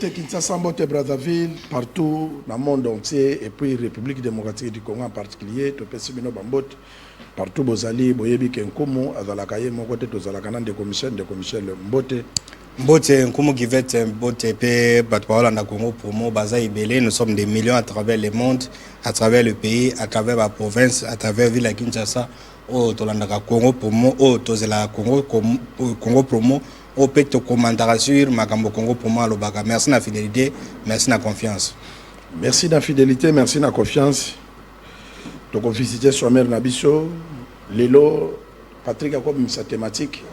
Mbote Kinshasa, Mbote Brazzaville, partout dans le monde entier, et puis République démocratique du Congo en particulier, Topessimino Bambote, partout Bozali, Boyebi Kenkumu, Azalakaye, mon côté, Tozalakana, de commissaires, Mbote. Mbote Nkumu Givet, Mbote P, Batwaola na Congo pour moi, Baza Ibele, nous sommes des millions à travers le monde, à travers le pays, à travers la province, à travers Ville Kinshasa, au Tolandaka Congo pour moi, au Tozela Congo pour moi. Au peut te commenter sur Makambo Congo pour moi Lobaka. Merci de la fidélité, merci de la confiance. Merci de la fidélité, merci de la confiance. Donc on visite Somer Nabiso, Lelo, Patrick a comme sa thématique.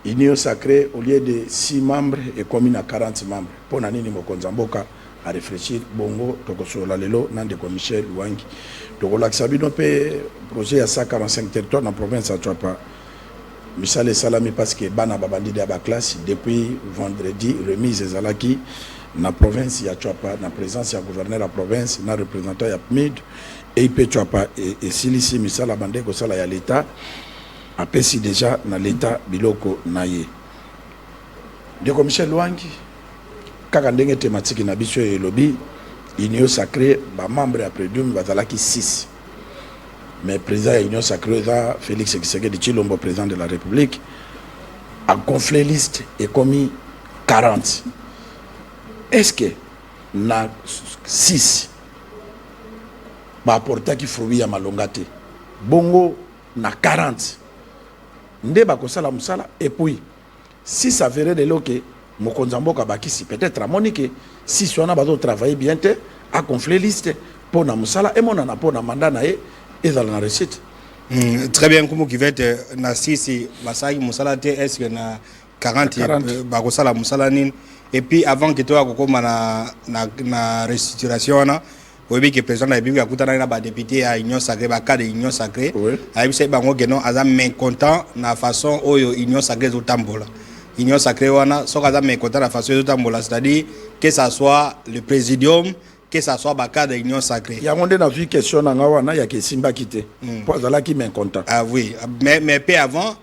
Union sacrée au lieu de 6 membres et commune à 40 membres. Pour Nanini Mokonzamboka à réfléchir Bongo, Tokosola Lelo, Nande Michel Wangi. Donc on a accepté projet à 145 territoires dans la province à Tchouapa. Misale Salami parce que Bana Babandi de la classe depuis vendredi remise Zalaki dans la province ya Tchouapa, dans la présence du gouverneur de la province, dans le représentant ya PMID et IP Tchouapa et Silisi Misala Bande ko sala ya l'état apesi déjà dans l'état biloko naye. De Michel Luangi kaka ndenge thématique na biso et lobby union sacrée ba membre après dum bazalaki 6. Mais président de l'Union sacrée, Félix Tshisekedi Tshilombo, président de la République, a gonflé liste et commis 40. Est-ce que na 6 va apporter qui fruit à Malongate? Bongo na 40. Nde bakosala musala et puis si ça verrait de l'oké Mokonzamboka bakisi peut-être à Monique si on a besoin de travailler bien à gonfler liste pour na musala et mon ana pour na mandat nae. Et dans la réussite. Très bien, comme vous êtes na 6 Basaki Moussalate, est-ce que na 40 Bagosala Moussalanin et puis avant que toi na restitution na oui que président de la République a coûté na député à Union sacrée ba cadre Union sacrée a eu c'est bango que non azam mécontent na façon oyo Union sacrée au tambola Union sacrée wana so azam mécontent na façon au tambola c'est-à-dire que ça soit le présidium que ça soit Baka de l'Union sacrée. Il y a un moment vu question il y a que Simba quitté. Pour cela qui m'est content. Ah oui, mais peu avant,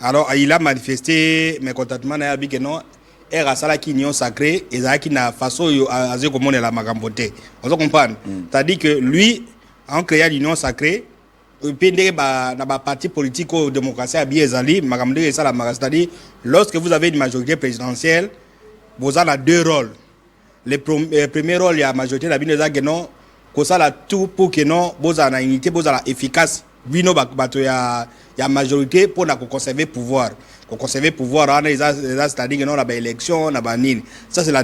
alors il a manifesté mécontentement il a dit que non, et rasala qui Union sacrée et ça qui n'a façon à dire comment la magamboté. On se comprend. C'est-à-dire que lui en créant l'Union sacrée et puis dans la parti politique ou démocratie à Biezali, magamboté ça la c'est-à-dire lorsque vous avez une majorité présidentielle, vous avez 2 rôles. Le premier rôle, il y a la majorité de la bino que non, que ça la tout pour que non, vous avez une unité, vous avez efficace. Bino bato il y a majorité pour conserver pouvoir. Pour conserver pouvoir, c'est-à-dire que non, la élection, la banine. Ça c'est la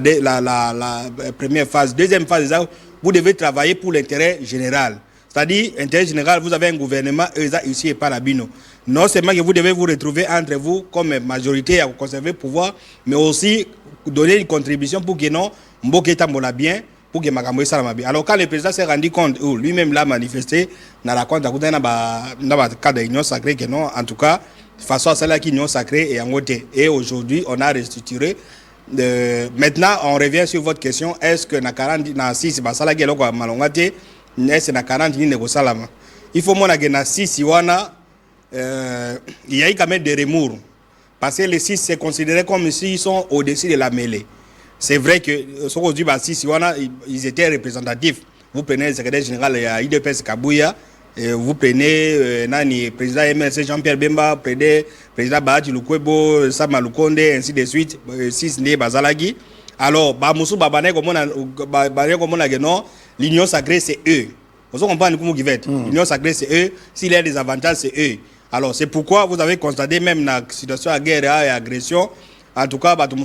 première phase. Deuxième phase, vous devez travailler pour l'intérêt général. C'est-à-dire, intérêt général, vous avez un gouvernement ici et pas la bino. Non seulement que vous devez vous retrouver entre vous comme majorité à conserver pouvoir, mais aussi donner une contribution pour que non, Mboketa mola bien, pour que Makambo salama bien. Alors quand le président s'est rendu compte, ou lui-même l'a manifesté, dans la compte dans le cadre de l'Union sacrée, que non, en tout cas, de façon à celle qui l'Union sacrée est en côté. Et aujourd'hui, on a restructuré. Maintenant, on revient sur votre question, est-ce que na 40, na 6, basala gelo kwa malongate, est-ce na 40 ni nego salama? Il faut mon na 6 iwana, il y a eu quand même des remous. Parce que les 6 c'est considéré comme s'ils sont au-dessus de la mêlée. C'est vrai que aujourd'hui, ils étaient représentatifs. Vous prenez le secrétaire général de IDPS Kabouya, vous prenez le président MLC Jean-Pierre Bemba, prenez le président Bahati Lukwebo, Sama Lukonde, ainsi de suite, 6 né Bazalagi. Alors, l'union sacrée, c'est eux. Vous comprenez comment ils veulent. L'union sacrée, c'est eux. S'il y a des avantages, c'est eux. Alors, c'est pourquoi vous avez constaté, même dans la situation de guerre et agression, en tout cas, comme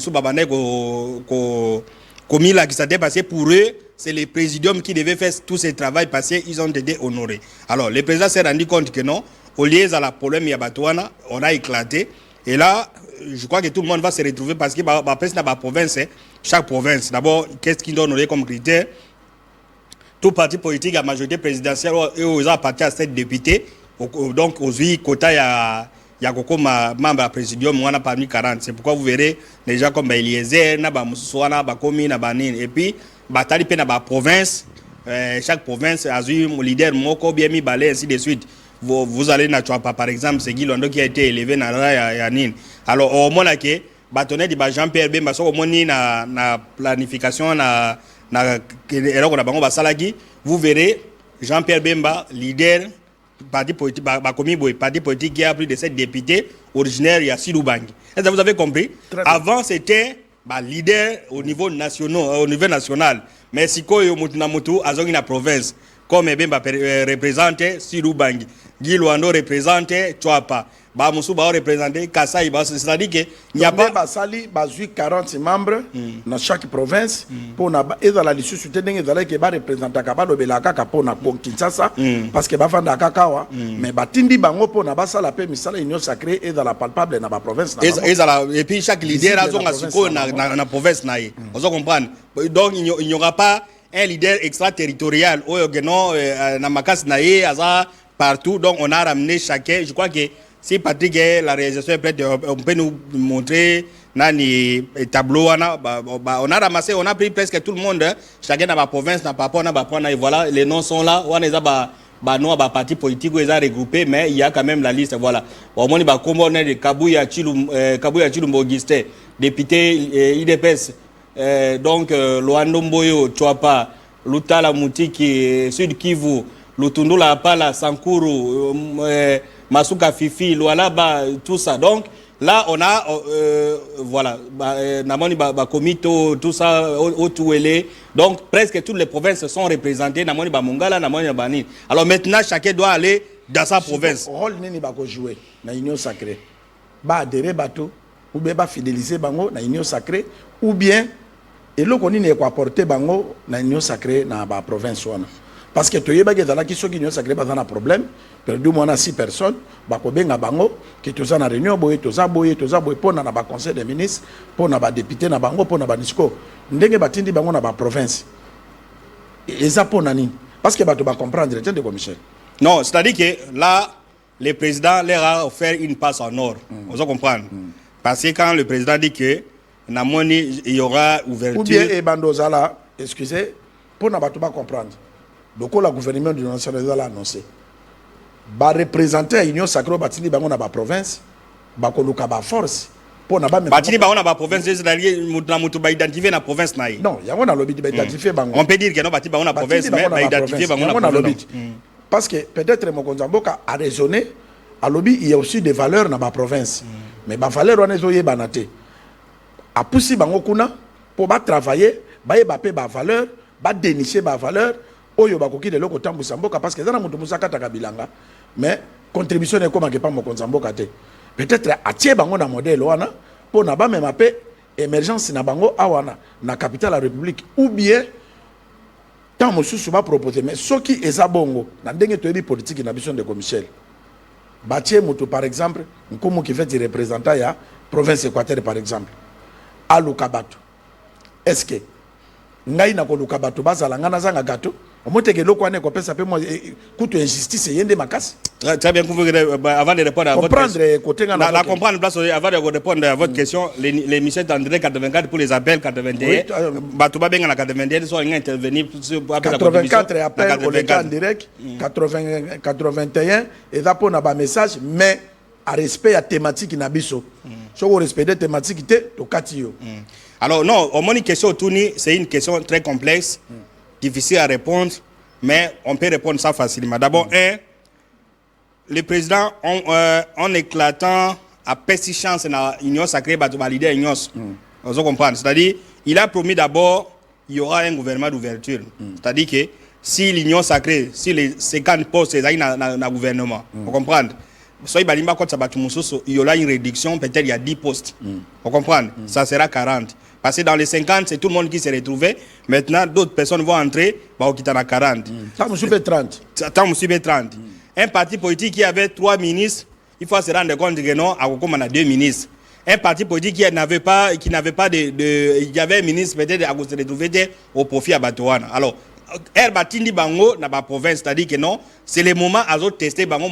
qui s'est dépassé pour eux, c'est le présidium qui devait faire tout ce travail parce qu'ils ont été honorés. Alors, le président s'est rendu compte que non, au lieu de la problème, on a éclaté. Et là, je crois que tout le monde va se retrouver parce que dans la province, chaque province, d'abord, qu'est-ce qu'ils doit honorer comme critère? Tout parti politique à majorité présidentielle, ils ont appartenu à 7 députés. Donc, aux quota, il y a membre à présidium, on a parmi 40. C'est pourquoi vous verrez les gens comme Eliezer, Moussouna, Bakomi, Nabanine. Et puis, Batali dans la province, chaque province a eu un leader, Moko, Biemi, Balé, ainsi de suite. Vous allez dans Tchouapa, par exemple, c'est Guy Londo qui a été élevé dans la Yanine. Alors, au moins, bâtonnet de Jean-Pierre Bemba so moni na planification na eloko na bango basalaki, vous verrez Jean-Pierre Bemba leader parti politique parti politique qui a plus de 7 députés originaires il y a Siloubangi. Est-ce que vous avez compris? Avant c'était leader au niveau national, mais si ko yo mutu na mutu azongi na province comme Bemba représente Siloubangi, Guy Luando représente Chouapa, Musu ba représenter Kasai, c'est-à-dire que il n'y a pas basali bazui 40 membres dans chaque province pour na eza la lisusu tendenge ezala ke ba représenter ka ba lobela kaka pour na Kinshasa parce que ba fanda kakawa mais batindi bango pour na basala pe misala union sacrée eza la palpable na ba province na et puis chaque leader a son asiko na province na ye. Vous comprenez? Donc il n'y aura pas un leader extraterritorial oyo geno na makasi na ye aza partout, donc on a ramené chacun. Je crois que si Patrick est la réalisation est prête, on peut nous montrer nani tableau on a ramassé, on a pris presque tout le monde, chacun dans ma province, dans papa, on a et voilà, les noms sont là, on les a non parti politique où ils ont regroupé, mais il y a quand même la liste, voilà. Au moins il va composer de Kabuya Chilumbo Augustin, député IDPS, donc Luando Mboyo Chouapa, Lutala Moutiki, Sud Kivu, Lutundula Pala, Sankuru, Masuka Fifi, Lualaba, tout ça. Donc là, on a, voilà, Namoni Bakomito, tout ça, Otuele. Donc presque toutes les provinces sont représentées. Namoni Bamungala, Namoni Bani. Alors maintenant, chacun doit aller dans sa province. Le rôle n'est pas jouer dans l'union sacrée. Ba adhérer bateau, ou bien ba fidéliser bango dans l'union sacrée, ou bien, et l'eau qu'on y apporter bango dans l'union sacrée dans la province. Parce que tu as qui sont qui sacré pas un problème, perdu moins 6 personnes, bakobenga bango qui tous en réunion boye tous pour na ba conseil des ministres, pour na ba député na bango pour na ba disco. Ndenge batindi bango na ba province. Et ça pour nani parce que bato ba comprendre de commission. Non, c'est-à-dire que là le président leur a offert une passe en or. Vous comprenez? Parce que quand le président dit que na moni il y aura ouverture ou bien et bandozala, excusez, pour na bato ba comprendre. Donc, le gouvernement du national a annoncé. Va représenter l'Union sacrée Batini Bango dans la province, va force. Pour na Batini Bango dans la province, c'est-à-dire que identifier la province. Non, il y a un lobby d'identifier Bango. On peut dire que non, Batini Bango dans la province, mais identifier Bango dans la province. Parce que peut-être que Mokonzamboka a raisonné, à lobby, il y a aussi des valeurs dans la province. Mais les valeurs, on est au banate. A poussi Bango Kuna pour travailler, ba valeur, ba dénicher ba valeur. Oyo bakoki de loko tambu samboka parce que zana mutu musaka takabilanga mais contribution ne koma ke pa mokonzamboka te peut-être atie bango na modèle wana pour na ba même pe émergence na bango awana na capitale la république ou bien tant mosusu ba proposer mais soki eza bongo na ndenge to yebi politique na biso de Michel batie mutu par exemple nkomo qui fait représentant ya province Équateur par exemple aluka bato est-ce que ngai na koluka bato bazala ngana zanga gato omoteke loko ane ko pesa pe mo kutu injustice yende makasi. Très bien, avant de répondre à votre question, la comprendre place avant de répondre à votre question, l'émission est en direct 84 pour les appels 81. Batouba benga na 81 sont intervenir 84 appels en direct 81 et ça pour na ba message mais à respect à thématique na biso. Si vous respectez thématique to katio. Alors non, au moins une question tourni, c'est une question très complexe, difficile à répondre, mais on peut répondre ça facilement. D'abord, le président, en éclatant à persistance dans l'Union sacrée, va valider l'Union. Vous comprenez? C'est-à-dire, il a promis d'abord il y aura un gouvernement d'ouverture. C'est-à-dire que si l'Union sacrée, si les 50 postes sont dans le gouvernement, vous comprenez? Il y aura une réduction, peut-être il y a 10 postes. Vous comprenez? Ça sera 40. Parce que dans les 50, c'est tout le monde qui s'est retrouvé. Maintenant, d'autres personnes vont entrer, on quitte à 40. Tant que 30. Tant que 30. Un parti politique qui avait 3 ministres, il faut se rendre compte que non, on a 2 ministres. Un parti politique qui n'avait pas il y avait un ministre peut-être à se retrouver au profit à Batouana. Alors, Batindi Bango n'a pas province, c'est-à-dire que non, c'est le moment à tester Bango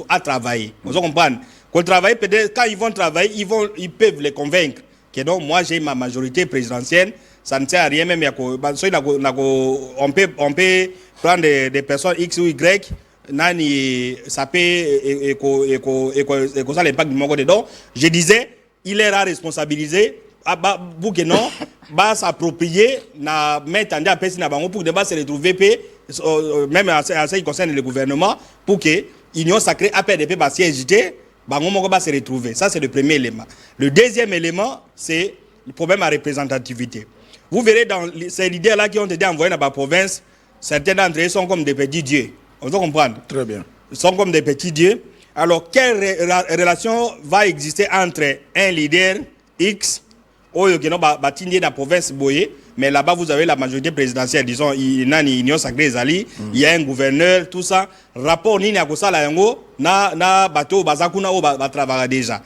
à travailler. Vous comprenez? Quand travailler, peut-être quand ils vont travailler, ils peuvent les convaincre que non, moi j'ai ma majorité présidentielle, ça ne sert à rien même. On peut prendre des personnes X ou Y, ça peut l'impact du monde dedans. Je disais, il est responsabilisé pour que non va s'approprier na mettre en place na bango pour ne pas se retrouver même à ce qui concerne le gouvernement pour que Union Sacrée APDP va siéger bango moko va se retrouver. Ça c'est le premier élément. Le deuxième élément c'est le problème à représentativité. Vous verrez dans ces leaders là qui ont été envoyés dans la province, certains d'entre eux sont comme des petits dieux. On doit comprendre. Très bien. Ils sont comme des petits dieux. Alors quelle relation va exister entre un leader X qui dans la province Boye, mais là-bas vous avez la majorité présidentielle, disons, il y a une union sacrée Zali, il y a un gouverneur, tout ça. Rapport ni na kosala yango na bateau bazakuna o ba travailler déjà.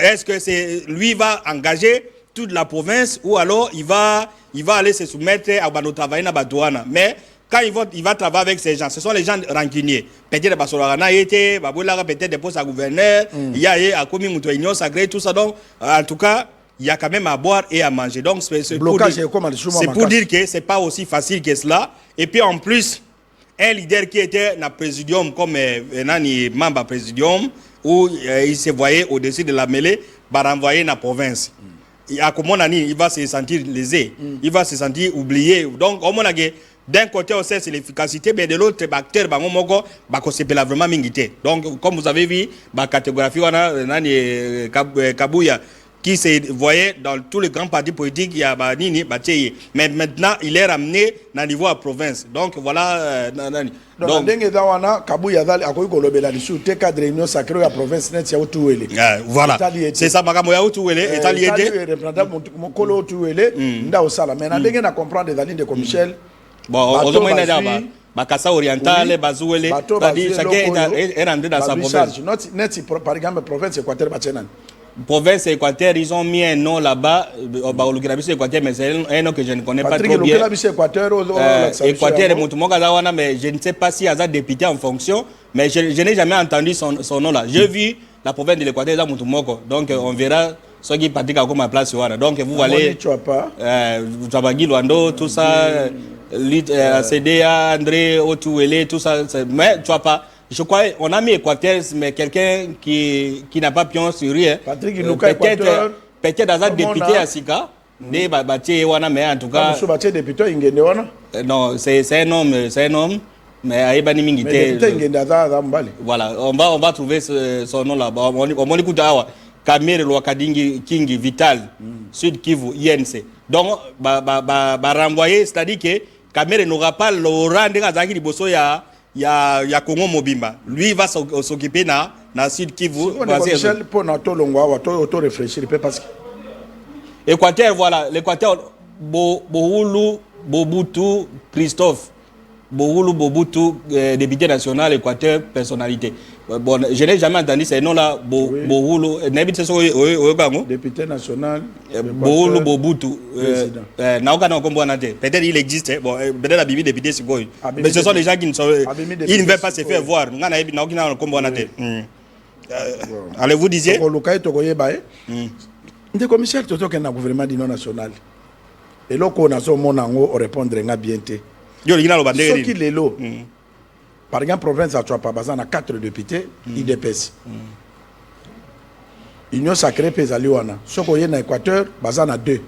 Est-ce que c'est lui va engager toute la province ou alors il va aller se soumettre à nos travail na batouana. Mais quand il va travailler avec ces gens, ce sont les gens rancuniers. Peut-être Basolagana était, peut-être des postes à gouverneur, il y a à commis union sacrée, tout ça. Donc, en tout cas, il y a quand même à boire et à manger. Donc, c'est pour dire que ce n'est pas aussi facile que cela. Et puis, en plus, un leader qui était dans le présidium, comme un membre présidium, où il se voyait au-dessus de la mêlée, va renvoyer dans la province. Il va se sentir lésé, il va se sentir oublié. Donc, d'un côté, on sait c'est l'efficacité, mais de l'autre, acteur, c'est vraiment mingité. Donc, comme vous avez vu, la catégorie, on a Kabouya, qui se voyait dans tous les grands partis politiques, il y a mais maintenant, il est ramené dans le niveau à province. Donc, voilà. Donc, voilà. C'est ça, bon, Bakassa oriental, Bazouele, c'est-à-dire chacun est rentré dans sa province. Par exemple, province équateur, province Équateur, ils ont mis un nom là-bas, Équateur, mais c'est un nom que je ne connais pas trop bien. Équateur et Moutoumokadawana, mais je ne sais pas si il y a député en fonction, mais je n'ai jamais entendu son nom là. J'ai vu la province de l'Équateur dans Moutoumoko, donc on verra ceux qui pratiquent comme ma place. Donc vous allez, Tchabagi, Luando, tout ça, CDA, André, Otouele, tout ça, mais tu vois pas. Je crois qu'on a mis Équateur, mais quelqu'un qui n'a pas pion sur rien. Patrick, peut-être dans un député à Sika. Mais en tout cas. Non, c'est un homme. Mais voilà, on va trouver son nom là-bas. On écoute Kamere Lwakadingi King Vital, Sud Kivu, INC. Donc, renvoyer, c'est-à-dire que Kamere n'aura pas le rang de Gazaki Bosso il y a Congo Mobimba. Lui, il va s'occuper dans Sud Kivu. Michel, pour notre réfléchir, parce que. Équateur, voilà. L'Équateur, Bohoulou, Bobutu, Christophe. Bohoulou, Bobutu, député national, Équateur, personnalité. Bon, je n'ai jamais entendu ces noms-là. Bohoulou, député national. Bohoulou, Bobutu. Peut-être il existe. Bon, peut-être la Bibi député, c'est quoi. Mais ce sont les gens qui ne sont. Ils ne veulent pas se faire voir. Allez, vous disiez. Des commissaires qui ont un gouvernement d'union nationale. Et là, on a son monango au répondre à bien. Ce qui est là. Par exemple, province à Chouapa, on a 4 députés, IDPS. Union sacrée Pézaliwana. Ce qu'on y a en Équateur, on a 2.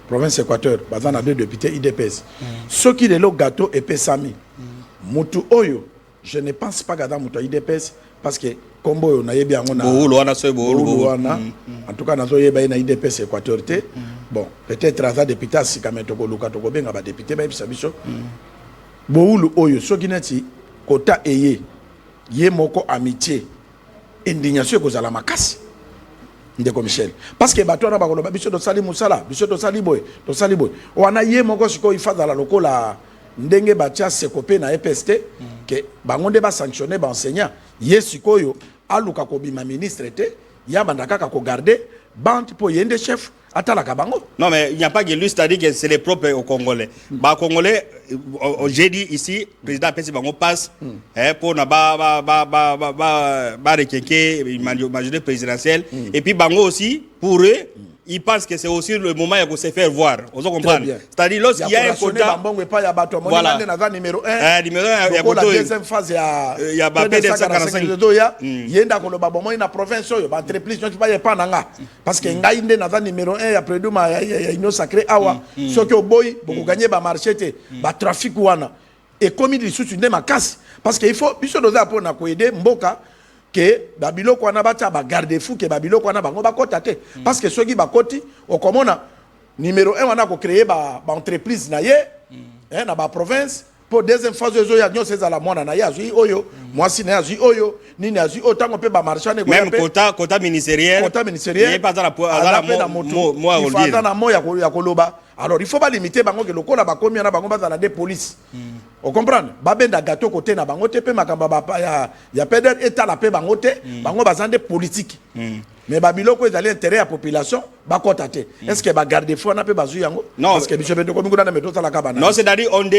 Province Équateur, on a 2 députés, IDPS. Ce qui est là, gâteau et Pesami. Moutou Oyo, je ne pense pas que Moutou IDPS, parce que Combo, on a bien en tout cas, on a IDPS Équateur. Bon, peut-être à député, si quand même, on a député, mais ça Boulu Oyo, ce qui n'est Kota Eye, Yemoko amitié, indignation que la makasi. Ndeko Michel. Parce que bateau na bakolo biso to sali musala, biso to sali boy, to sali boy. Wana yemoko siko ifada la lokola ndenge batia sekope na EPST que bangonde ba sanctionner ba enseignant. Yesikoyo aluka ko bima ministre te, ya bandaka ko garder bande pour yende chef. Non, mais il n'y a pas que lui, c'est-à-dire que c'est les propres aux Congolais. Les Congolais, j'ai dit ici, le président Pessi Bango passe pour ne pas requérir la majorité présidentielle. Et puis Bango aussi, pour eux, il pense que c'est aussi le moment où se faire voir. Vous comprenez? C'est-à-dire lorsqu'il y a un quota, voilà. Numéro 1, numéro 1, la deuxième phase, il y a P245. Il y a une province, il y a entreprise, parce que il y a numéro 1, il y a près de l'Union sacrée, ce que boy, beaucoup gagner ba marché, ba trafic wana. Et comme il sous une casse, parce qu'il faut, puisque nous avons pour aider Mboka, que Babilo Kwana Bata ba garde fou que Babilo Kwana bango ba kotate parce que ceux qui ba koti au comme on a numéro 1 on a créé ba entreprise na ye na ba province pour deuxième phase de ya nyo seza la mwana na ya zui oyo moi si na zui oyo ni na zui autant on peut ba marcher même quota ministériel il pas dans la moi il faut dans mo ya koloba alors il faut pas limiter bango que lokola ba komi na bango ba dans des police on comprend babenda gâteau côté na bango te pe makamba ba ya peut-être état la pe bango te bango bazande politique mais babiloko ils allaient intérêt à population ba kotate est-ce que ba garder fou na pe bazu yango parce que biso beto komi kuna na meto la kabana non c'est-à-dire on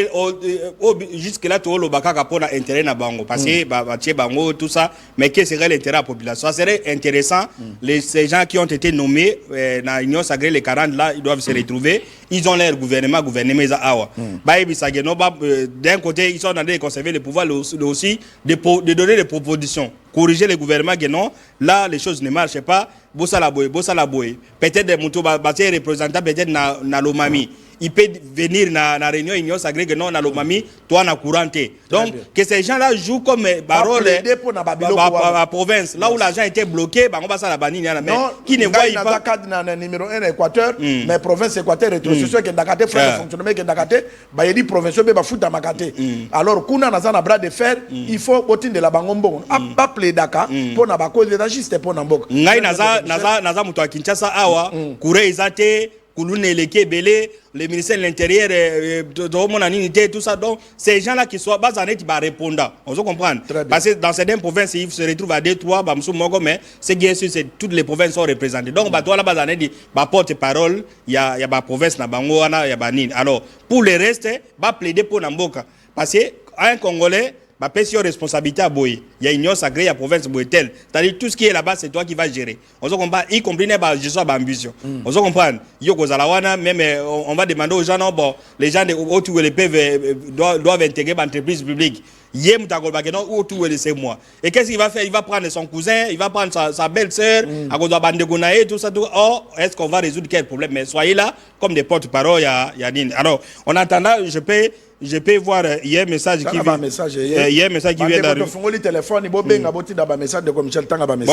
jusque là tout le bakaka pona intérêt na bango parce que ba tie bango tout ça mais quel serait l'intérêt à la population ça serait intéressant ces gens qui ont été nommés dans l'Union sacrée les 40 là ils doivent se retrouver ils ont leur gouvernement ça awa ba ebisage no ba d'un côté ils sont en train de conserver le pouvoir aussi de donner des propositions corriger le gouvernement que non là les choses ne marchent pas bossa la boy peut-être des motos bâtir représentant peut-être na lomami il peut venir na réunion union sacrée que non na lomami toi na couranté donc que ces gens là jouent comme parole la province là où l'argent était bloqué ba on va ça la banine mais qui ne voit pas cadre na numéro 1 Équateur mais province Équateur rétrocession que ndakate frère fonctionnement que ndakate ba yedi province be ba futa makate alors kuna na za bras de fer il faut botin de la bangombo ba plaider pour na ba cause juste pour na mboka ngai naza muto a Kinshasa awa kure izate kulune leke belé le ministère de l'Intérieur de mon unité tout ça donc ces gens là qui sont basés ba répondant on se comprend parce que dans certaines provinces ils se retrouvent à 2-3 ba mso moko mais c'est bien sûr c'est toutes les provinces sont représentées donc ba toi là basé di ba porte-parole il y a ba province na bango wana ya banine alors pour le reste ba plaider pour Namboka parce que un Congolais ma personne responsabilité à Boye. Il y a une union sacrée, il y a province Boyetel. C'est-à-dire tout ce qui est là-bas, c'est toi qui vas gérer. On se comprend, y compris les gestion d'ambition. On se comprend. Même on va demander aux gens, non, bon, les gens où les doivent intégrer l'entreprise publique. Yem Tagolbageno ou tout c'est moi. Et qu'est-ce qu'il va faire? Il va prendre son cousin, il va prendre sa belle-sœur, à cause de Bandegonaï, tout ça, tout. Oh, est-ce qu'on va résoudre quel problème? Mais soyez là, comme des porte-parole, il y a Nine. Alors, en attendant, je peux voir hier un message qui vient. Hier un message qui vient d'arriver. Bon,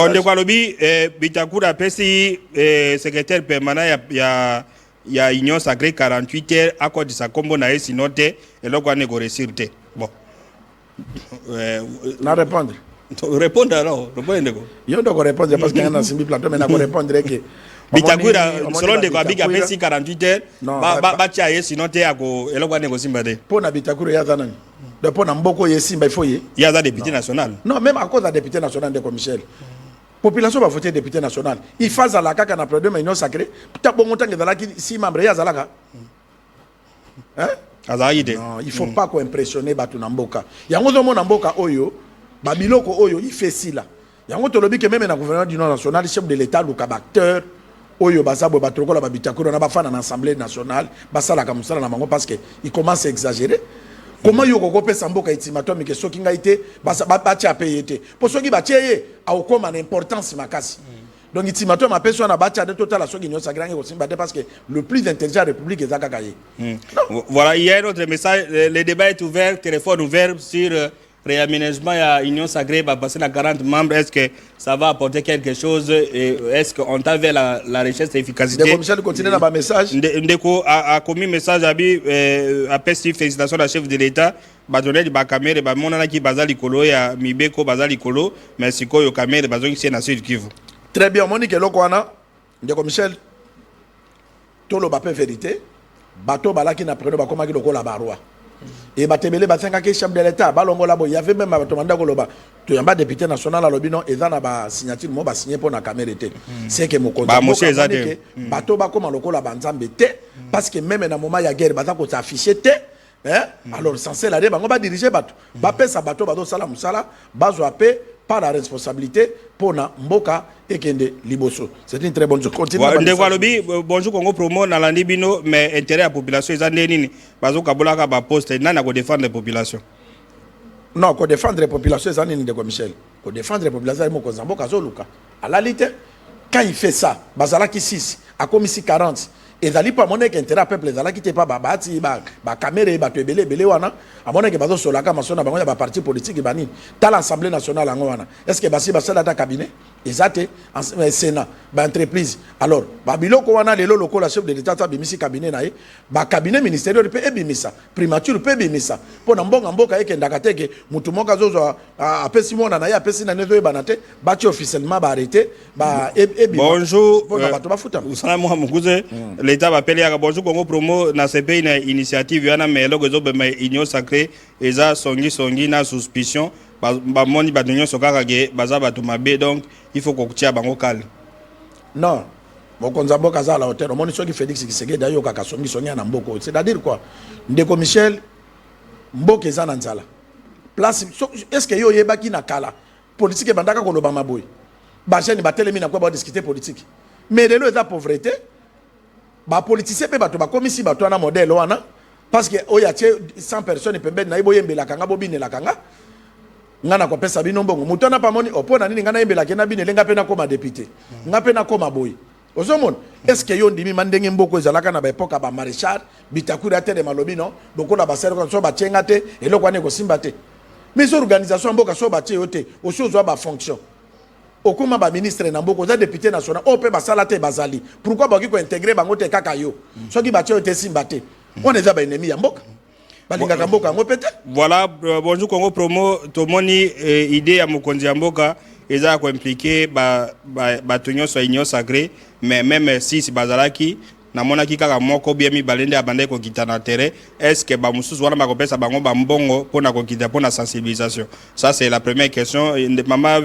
de quoi lobby, Bitakoura Pessi, secrétaire permanent, il y a Union Sacrée 48 heures, à cause de sa combo na sinoté, et là, on a négocié. Bon. Na répondre. Répondre alors, répondre. Yo doit répondre parce qu'il y a un simple plateau mais na répondre que Bitakoura selon de quoi bika pesi 48 heures ba tia sinon te ako eloko négocier mbade. Pour na Bitakoura ya zanani. De pour na mboko yesimba il faut y. Il y a des députés national. Non, même à cause de député national de Michel. Population va voter député national. Il phase à la kaka na problème union sacrée. Ta bon montant que dans si membre ya zalaka. Hein? Non, il faut pas qu'on impressionne batu namboka. Yango zo mo namboka oyo, babiloko oyo il fait si là. Yango to lobi que même na gouvernement du national, chef de l'état le acteur oyo basabo batroko la Bitakura na ba fa na assemblée nationale, basala comme ça na mango parce que il commence à exagérer. Comment yo ko pesa mboka itimato mais que soki nga ite basa ba tia payer te. Pour soki ba tia ye a okoma na importance makasi. Donc itimato ma personne a bâti de total la soki nyo sagrange aussi parce que le plus intelligent de la République est Zakakaye. Voilà, il y a un autre message, le débat est ouvert, téléphone ouvert sur réaménagement à l'Union Sacrée, va passer à 40 membres, est-ce que ça va apporter quelque chose et est-ce qu'on t'a vers la recherche d'efficacité? Ndeko Michel continue dans ma message. Ndeko a commis message à Pesti, félicitations à la chef de l'État. Badonné de Bakamere, Bamonana qui bazali kolo ya Mibeko bazali kolo, merci ko yo Kamere bazali qui est na Sud Kivu. Très bien, Monique Lokwana, Ndeko Michel, Tolo Bapé vérité, Bato Balaki n'a pris le Bakoma qui le la barrois. Et Batebele Batanga qui chef de l'État, Balongo Labo, il y avait même Batomanda Goloba, tu n'as pas député national à l'Obino, et dans la signature, moi, va signer pour la caméra. C'est que mon compte. Bato Bakoma Loko la Banzambe, parce que même dans le moment il y a guerre, Batako s'est affiché. Alors, censé la on va diriger Bato. Bapé sa bateau, Bato Salam Sala, Bazo Apé, pas la responsabilité pour na mboka et kende liboso. C'est une très bonne chose. Continue. Bonjour Congo promo na landi bino mais intérêt à la population ils ont nini bazo kabolaka ba poste nana ko défendre la population. Non, ko défendre la population ils ont nini de Michel. Ko défendre la population mo ko zamboka zo luka. À la limite quand il fait ça, bazala qui 6 a commis 40 et zali pas monnaie intérêt à peuple zala qui te pas babati ba caméra ba tebele belé wana a monnaie que bazo solaka masona bango ya ba parti politique bani ta l'Assemblée nationale en wana est-ce que basi basala ta cabinet ezate en Sénat ba entreprise alors ba biloko wana lelo lokola chef de l'état ta bimisi cabinet na ba cabinet ministériel pe ebimisa primature pe ebimisa pona mbonga mboka ekendaka teke mutu moka zozo apesi mona na ya apesi na nezo ebanate ba ti officiellement ba arrêté ba ebima. Bonjour bato bafuta salamu mukuze l'état va appeler à bonjour Congo promo na CP une initiative yana mais logo zo be union sacrée eza songi na suspicion ba moni ba union sokaka ke baza bato mabe donc il faut qu'on tia bango kal. Non, mokonza mboka za la hauteur omoni soki Félix Tshisekedi ayo kaka songi na mboko, c'est-à-dire quoi ndeko Michel mboka eza na nzala place est-ce que yo yebaki na kala politique bandaka koloba maboy ba jeune ba telemi na kwa ba discuter politique mais lelo eza pauvreté ba politicien pe bato ba komisi bato na modèle wana parce que oya tie 100 personnes pembe na ibo yembela kanga bobine la kanga ngana ko pesa bino mbongo mutana pamoni opona nini ngana yembela kena bine lenga pe na koma député nga pe na koma boy ozomon est-ce que yo ndimi mandenge mboko ezalaka na ba époque ba maréchal bitakura te de malobi non lokola ba serre so ba tienga te eloko ane ko simba te mais organisation mboka so ba tie yote oso zo ba fonction okuma ba ministre na mboko za député national o pe ba sala te bazali pourquoi ba ko intégrer bango te kaka yo soki ba tie yote simba te on est ba ennemi ya mboka. Voilà, bonjour Congo promo tomoni idée ya mokonzi ya mboka eza ko impliquer ba tonyo so union sacrée mais même si bazalaki na monaki kaka moko bien mi balende abandé ko kitana terrain est-ce que ba mususu wana ba kopesa bango ba mbongo pona ko kita pona sensibilisation. Ça c'est la première question. Maman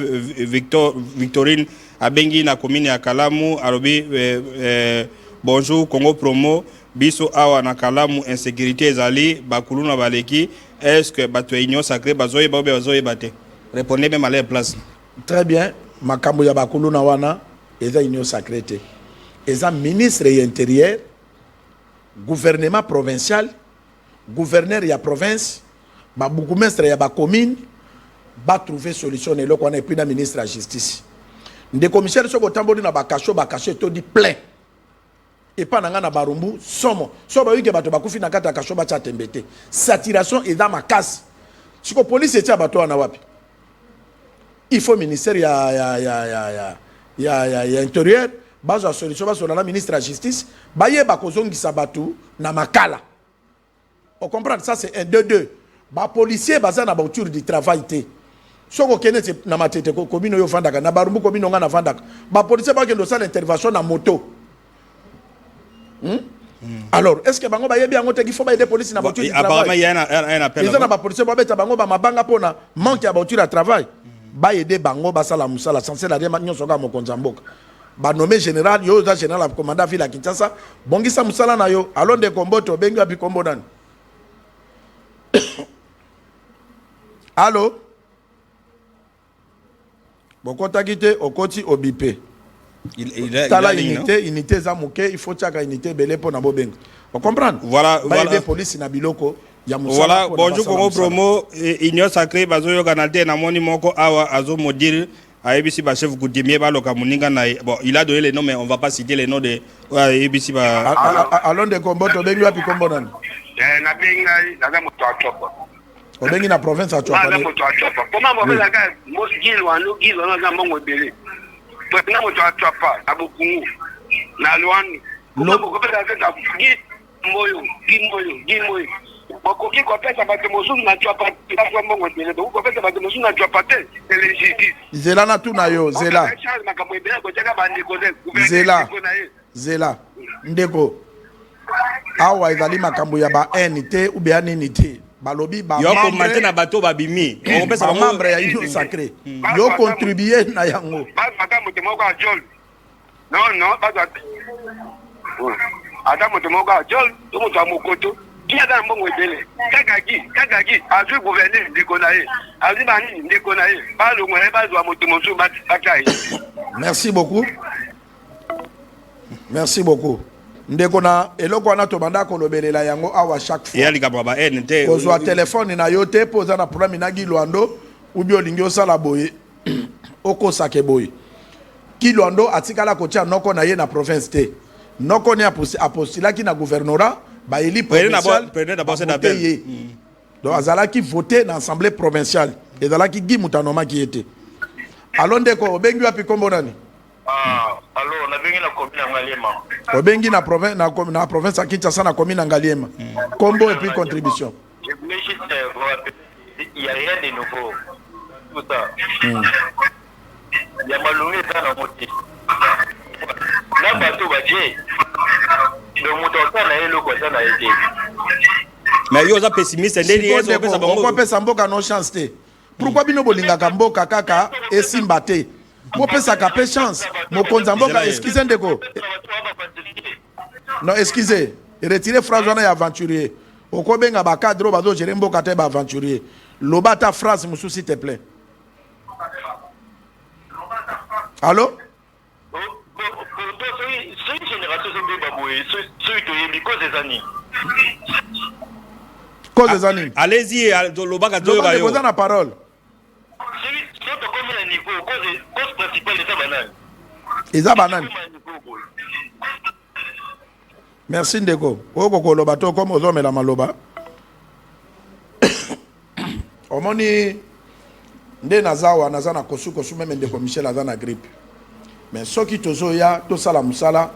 Victorine abengi na commune ya Kalamu alobi bonjour Congo promo biso awa na Kalamu insécurité ezali bakuluna baleki est-ce que bato union sacrée bazoye bate répondez même à leur place. Très bien makambo ya bakuluna wana eza union sacrée te eza ministre ya intérieur gouvernement provincial gouverneur ya province ba bourgmestre ya ba commune ba trouver solution eloko wana et puis na ministre ya justice ndeko Michel soko tamboli na bakacho to di plein et pas na barumbu somo so ba wike bato bakufi na kata kashoba cha tembete saturation et dans ma casse siko police etia bato na wapi il faut ministère ya intérieur bazo solution bazo na ministre de la justice baye bakozongisa bato na makala on comprend ça c'est 1 2 2 ba policier baza na bauture du travail te soko kene na matete ko komino yo fandaka na barumbu komino nga na fandaka ba policier ba kendo sala intervention na moto. Alors, est-ce que bango ba yebi ango te qu'il faut ba aider police na voiture de travail? Apparemment il y a un appel. Ils ont ba police ba beta bango ba mabanga pona manque ya voiture de travail. Ba aider bango ba sala musala censé la dia manyo soka mokonza mboka. Ba nommé général yo za général commandant ville à Kinshasa, bongisa musala na yo, alonde komboto benga bi kombo nani. Allô? Bokota kite okoti obipé. Tala unité zamuke il faut tchaka unité belé pour na bobenga. On comprend? Voilà des police na biloko ya musala. Voilà bonjour Congo promo union sacrée bazoyo kanate na moni moko awa azo modire ABC ba chef coutumier ba loka muninga na bon il a donné les noms mais on va pas citer les noms de ABC ba allons de combo to bengi wapi combo nani? Na benga na moto atopa. Obengi na province atopa. Na moto atopa. Comment on va la mo gil wana na mongo belé. Na moto atopa abukungu na lwani. Comment on va la gimoyo. Bakoki ko pesa bato mosusu na atopa kwa mongo belé. Ko pesa bato mosusu na atopa te c'est légitime. Zela na tuna yo zela. Zela ndeko awa ezali makambo ya ba NT ou bien NT balobi ba yo ko maintenant bato babimi on pesa ba membre ya union sacrée yo contribuer na yango ba makambo te moko ajol non ba ata moto moko ajol to moto amokoto qui a dans bon webele Kagagi a vu gouverner déconnailler a vu bani déconnailler pas le moyen pas doit motomoso bataille. Merci beaucoup. Merci beaucoup. Ndeko na eloko na to banda ko lobelela yango awa chaque fois. Ya lika baba NT. Kozwa téléphone na yo te poza na problème na Gilwando ou bien olingi osala boye. Oko sake boye. Gilwando atikala ko tia noko na ye na province te. Noko ni apostila ki na gouvernorat ba eli provincial. Prenez d'abord cet appel. Donc azala ki voter na assemblée provinciale. Et zala ki gi mutanoma ki était. Alors ndeko obengi wapi kombo nani? Alors na bengi na commune Ngaliema. Obengi na province ya Kinshasa na commune Ngaliema. Combo et puis contribution. Je voulais juste il n'y a rien de nouveau. Tout ça. Il y a malongé dans la moitié. Là, bateau bâti. Le moteur ça n'a eu quoi ça n'a été. Mais yo za pessimiste ndeni yeso pesa bango. Pourquoi pesa mboka no chance te? Pourquoi bino bolingaka mboka kaka esimba te? Mo pesa ka pe chance. Mo konza mboka excusez ndeko. Non, excusez. Retirez phrase wana ya aventurier. Okobenga ba cadre bazo gérer mboka te ba aventurier. Loba ta phrase musu s'il te plaît. Allô? Cause des années. Allez-y, loba ka doyo yo. Loba la parole. Eza banane. Merci Ndeko. Oko ko loba to comme ozomela maloba. Omoni nde nazawa nazana kosu même Ndeko Michel azana grippe. Mais soki tozoya to sala musala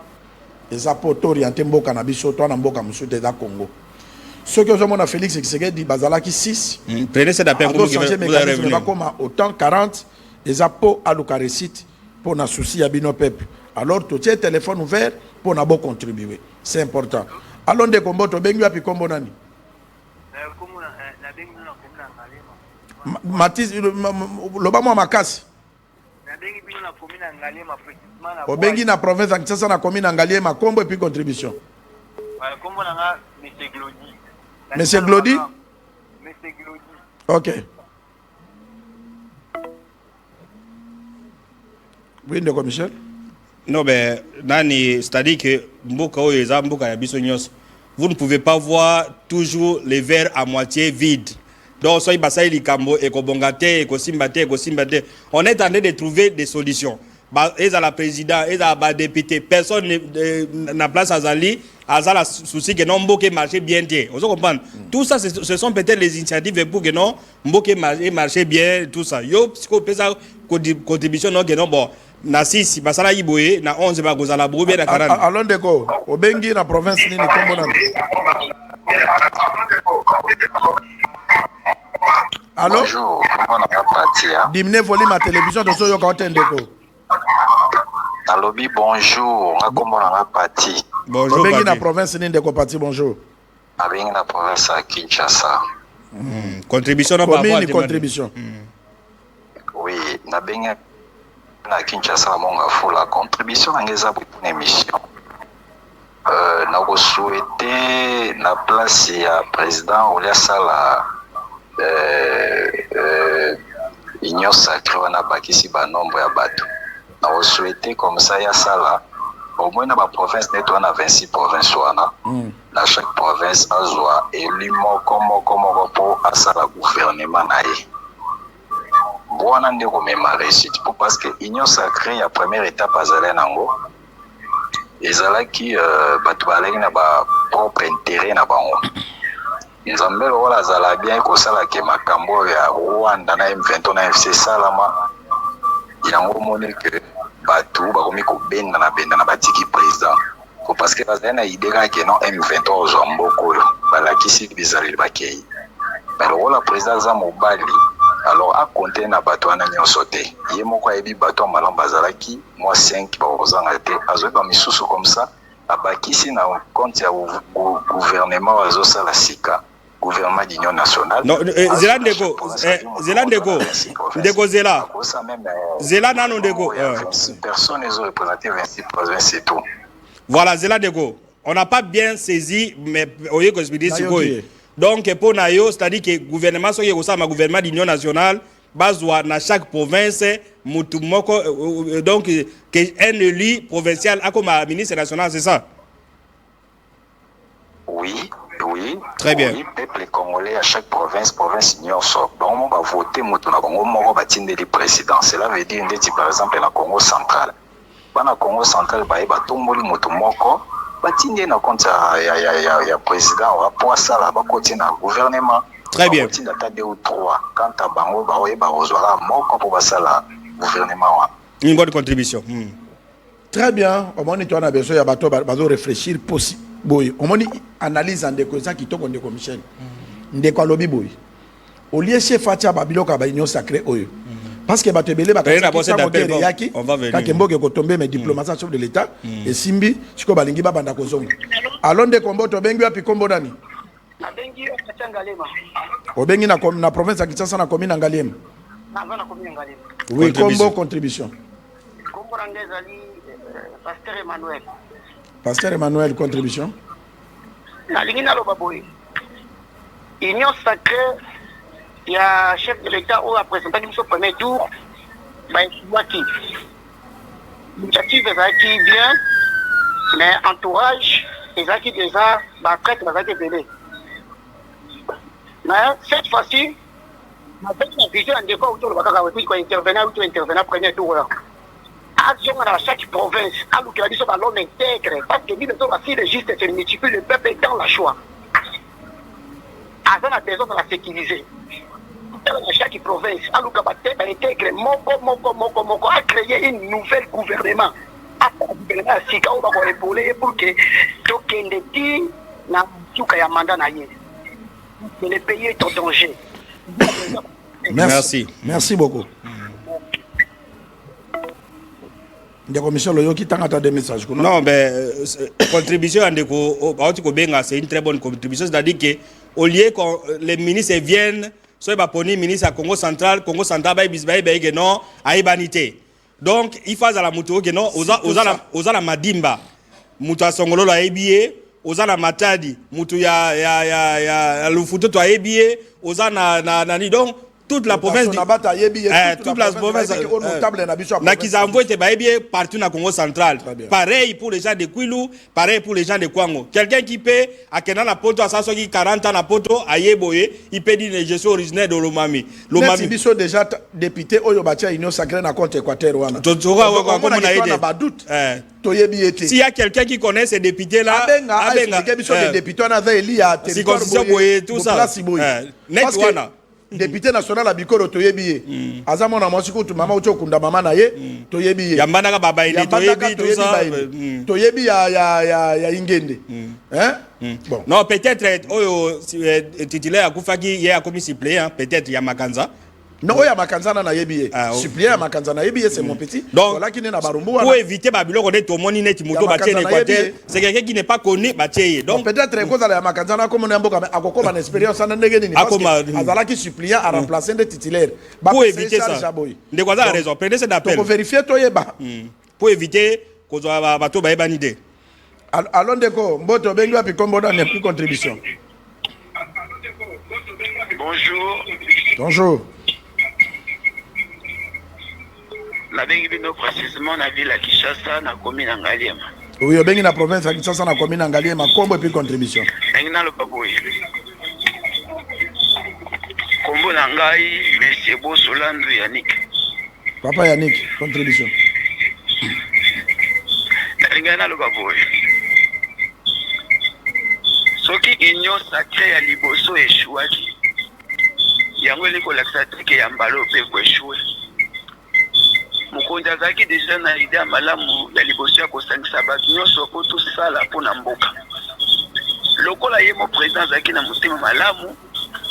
eza poto orienté mboka na biso to na mboka musute za Congo. Soki ozomona Félix Tshisekedi bazalaki 6. Prenez cet appel pour vous avez comme autant 40 eza po aluka récite pour na souci ya bino peuple. Alors tout est téléphone ouvert pour na bo contribuer. C'est important. Alors de kombo to bengi api kombo nani? Matis loba mo makasi. Obengi na province ya Kinshasa na commune Ngaliema kombo et puis contribution. Kombo na Monsieur Glody. Monsieur Glody? Monsieur Glody. OK. Oui, Ndeko Michel. Non, mais Nani, c'est-à-dire que vous ne pouvez pas voir toujours les verres à moitié vides. Donc, soyez basai likambo, ekobongate, ekosimbate. On est en train de trouver des solutions. Et à la présidente, et à la députée, personne n'a place à Zali, à la souci que non, Mboké marche bien. Vous comprenez? Tout ça, ce sont peut-être les initiatives pour que non, Mboké marche bien, tout ça. Yo, psychopésa, contribution, non, que non, bon. Na 6 basala iboye na 11 ba kozala brobe na 40. Alors ndeko obengi na province nini kombo na. Allô? Bonjour, comment on a parti? Diminuez volume à télévision de soyo ka ndeko. Alobi bonjour, comment on a parti? Bonjour. Obengi na province nini ndeko parti bonjour. Obengi na province à Kinshasa. Contribution na ba contribution. Oui, na bengi na Kinshasa monga fula contribution ngeza pour une émission. Na ko souhaiter na place ya président Olia Sala union sacrée wana bakisi ba nombre ya bato. Na ko souhaiter comme ça ya Sala au moins na ba province neto na 26 provinces wana. Na chaque province azwa élu moko pour asala gouvernement na ye. Bon, on a réussite parce que l'union sacrée, la première étape à Zalenango, et Zala qui n'a pas propre intérêt na bango. Ils ont mis le Zala bien que ça la que Makambo ya Rwanda na M23 na FC Salama. Il a montré que Batou ba komi ko benda na batiki président. Parce que Zala idée que non M23 au Zamboko la kisi bizarre bakei. Mais le président Zamobali alors à compter na bato wana nyonso te ye moko ayebi bato malamba azalaki moi 5 bakozanga te azoyeba misusu comme ça abakisi na compte ya gouvernement azosala sika gouvernement d'union nationale. Non, Ndeko Zela nano Ndeko. Personne n'est représenté 26 provinces et tout. Voilà, Zela Ndeko. on n'a pas bien saisi, mais oye que je dis donc pour Nayo, c'est-à-dire que le gouvernement, c'est un gouvernement d'union nationale, basé dans chaque province, donc un élu provincial a comme ministre national, c'est ça? Oui. Très bien. Oui, peuple congolais à chaque province ignore ça. Donc on va voter Moutouna Congo, on va tirer les présidents. Cela veut dire par exemple la Congo central. Dans la Congo central, il y a tout le monde Moutoumoko. Il y a un président, il y a un gouvernement. Très bien. Il y a 2 ou 3. Quand il y a un gouvernement. Une bonne contribution. Très bien. Au moins, on a besoin de réfléchir possible. Boy, on analyse en découvert qui tombe en déco Michel. Ndeko lobby boy. Au lieu chef Fatia Babilo ka ba union sacrée oyo. Parce que batebele ba yaki. On va venir. Ka kembo ke tomber mais diplomatie chef de l'état et simbi chiko balingi ba banda kozonga. Alors ndeko to bengi api kombo nani? Na bengi o Ngalema. O bengi na province ya Kinshasa na commune Ngalema. Na commune Ngalema. Oui, kombo contribution. Kombo rangezali Pasteur Emmanuel. Pasteur Emmanuel, contribution. Union sacrée, il y a chef de l'État ou a présenté au premier tour. L'initiative est acquis bien, mais entourage, les acquis déjà, prête, les acquis belé. Mais cette fois-ci, avec la vision de quoi autour de intervenir premier tour. Action à chaque province, à l'occasion de l'homme intègre, parce que nous sommes assis les justes se multiplient, le peuple est dans la joie. Avant la besoin de la sécuriser. À chaque province, à l'occasion de intègre, Moko a créé une nouvelle gouvernement. À gouvernement, si on va épauler pour que Tokendeti n'a pas de mandat. Le pays est en danger. Merci. Merci beaucoup. Non, mais contribution c'est une très bonne contribution. C'est-à-dire qu'au lieu que les ministres viennent, soit les ministres à Congo central, non, à Ibanité. Donc, il faut la moto, non, aux la Madimba, Moutou à Songolo à Ebié, aux la Matadi, Moutou ya Lufuto à Ebié, aux na donc, toute la province toute la province Nakizambo était partout dans le Congo central. Pareil pour les gens de Kwilu, pareil pour les gens de Kwango. Quelqu'un qui peut à Kenan na poto à 40 ans na poto à Yeboye, il peut dire je suis originaire de Lomami. Lomami biso déjà député oyo batia union sacrée na compte Équateur wana. S'il y a quelqu'un qui connaît ces députés là, député député national à Bikoro toyebiye azamo na mwasiku tu mama ucho kunda mama na ye toyebiye yambana ka baba ile toyebi tout ça toyebi ya ingende bon non peut-être oyo titulaire akufaki ye akomi suppléant peut-être ya Makanza. Non, il y a Makanzana na yebiye. Suppléant Makanzana yebiye, c'est mon petit. Donc, voilà qui n'est na barumbu. Pour éviter Babylone, on est au monde net moto bâti en Équateur. C'est quelqu'un qui n'est pas connu bâti. Donc peut-être que la Makanzana comme on a beaucoup akoko ban expérience en ndegeni parce que azala qui suppléant à remplacer des titulaires. Pour éviter ça. De quoi ça a raison. Prenez cet appel. Pour vérifier to yeba. Pour éviter qu'on soit bateau ba yeba idée. Allons ndeko mboto bengi api kombo dans les contribution. Bonjour. Bonjour. La bengi bino précisément na ville à Kinshasa na commune Ngaliema. Oui, bengi na province à Kinshasa na commune Ngaliema kombo puis contribution. Bengi na lo paboy. Kombo na ngai Monsieur Bosolandu Yannick. Papa Yannick, contribution. Bengi na lo paboy. Soki union sacrée ya liboso échouaki. Yango liko laxatique ya mbalo pe ko échouer. Mukonzi azaki déjà na idée ya malamu ya liboso ya kosangisa bato nyonso po tosala mpona mboka lokola ye mo président azalaki na motema malamu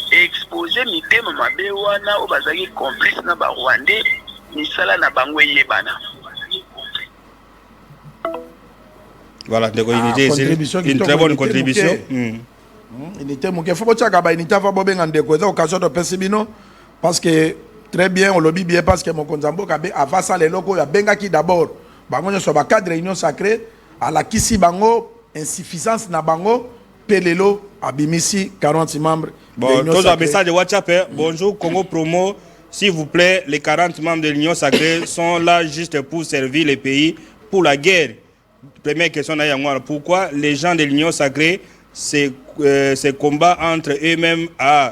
expose mitema mabe wana oyo bazalaki complice na barwandais misala na bango eyebana. Voilà, donc une très bonne contribution. Unité muke faut bochaka ba unité va bobenga ndeko za occasion de pesibino parce que très bien, on le dit bien parce que mon konzambo avant ça les locaux ya benga qui d'abord bango so ba cadre réunion sacrée à la kisi bango insuffisance na bango pelelo abimisi 40 membres. Bon, tous un message de WhatsApp. Bonjour Congo Promo, s'il vous plaît, les 40 membres de l'Union Sacrée sont là juste pour servir les pays pour la guerre. Première question, pourquoi les gens de l'Union Sacrée ces combats entre eux-mêmes?